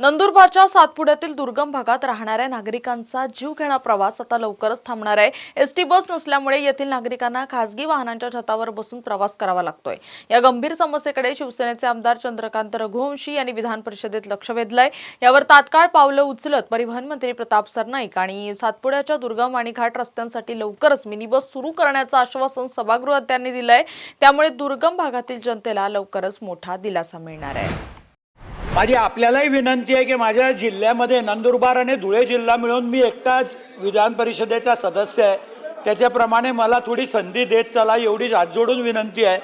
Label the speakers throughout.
Speaker 1: नंदुरबारच्या सातपुड्यातील दुर्गम भागात राहणाऱ्या नागरिकांचा जीवघेणा प्रवास आता लवकरच थांबणार आहे। एसटी बस नसल्यामुळे येथील नागरिकांना खासगी वाहनांच्या छतावर बसून प्रवास करावा लागतोय। या गंभीर समस्येकडे शिवसेनेचे आमदार चंद्रकांत रघुवंशी यांनी विधान परिषदेत लक्ष वेधलंय। यावर तात्काळ पावलं उचलत परिवहन मंत्री प्रताप सरनाईक आणि सातपुड्याच्या दुर्गम आणि घाट रस्त्यांसाठी लवकरच मिनी बस सुरू करण्याचं आश्वासन सभागृहात त्यांनी दिलंय। त्यामुळे दुर्गम भागातील जनतेला लवकरच मोठा दिलासा मिळणार आहे।
Speaker 2: माझी आपल्यालाही विनंती आहे की माझ्या जिल्ह्यामध्ये नंदुरबार आणि धुळे जिल्हा मिळून मी एकटाच विधान परिषदेचा सदस्य आहे, त्याच्याप्रमाणे मला थोडी संधी देत चला एवढीच हात जोडून विनंती आहे।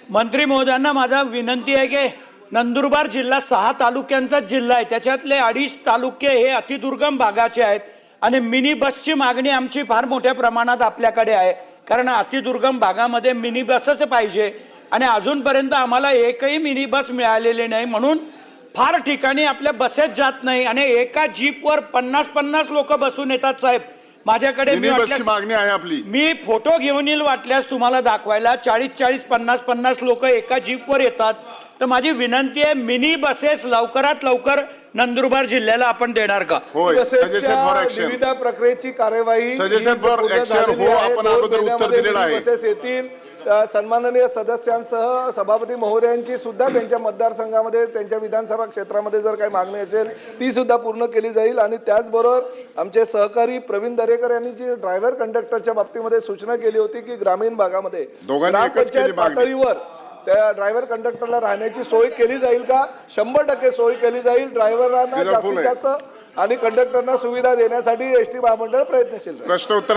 Speaker 2: मंत्री महोदयांना माझा विनंती आहे की नंदुरबार जिल्हा 6 तालुक्यांचा जिल्हा आहे, त्याच्यातले 2.5 तालुके हे अतिदुर्गम भागाचे आहेत आणि मिनी बसची मागणी आमची फार मोठ्या प्रमाणात आपल्याकडे आहे, कारण अतिदुर्गम भागामध्ये मिनी बसच पाहिजे आणि अजूनपर्यंत आम्हाला एकही मिनी बस मिळालेली नाही। म्हणून फार ठिकाणी आपल्या बसेस जात नाही आणि एका जीपवर 50-50 लोक बसून येतात। साहेब माझ्याकडे
Speaker 3: मागणी आहे आपली,
Speaker 2: मी फोटो घेऊन येईल वाटल्यास तुम्हाला दाखवायला। 40-40 50-50 लोक एका जीपवर येतात। तर माझी विनंती आहे मिनी बसेस लवकरात लवकर नंदुरबार जिल्ह्याला आपण देणार का?
Speaker 4: विविध प्रक्रियेची कार्यवाही
Speaker 3: सजेशन फॉर ऍक्शन हो आपण अगोदर उत्तर दिलेलं आहे।
Speaker 4: बसेस येतील। सन्माननीय सदस्यांसह सभापती महोदयांची सुद्धा त्यांच्या मतदारसंघामध्ये त्यांच्या विधानसभा क्षेत्रामध्ये जर काही मागणी असेल ती सुद्धा पूर्ण केली जाईल। आणि त्याचबरोबर आमचे सहकारी प्रवीण दरेकर यांनी जी ड्रायव्हर कंडक्टरच्या बाबतीमध्ये सूचना केली होती की ग्रामीण भागामध्ये ग्रामपंचायत पातळीवर त्या ड्रायव्हर कंडक्टरला राहण्याची सोय केली जाईल का? 100% सोय केली जाईल। ड्रायव्हरांना जास्तीत जास्त आणि कंडक्टरना सुविधा देण्यासाठी एसटी महामंडळ प्रयत्नशील आहे।
Speaker 3: प्रश्न उत्तर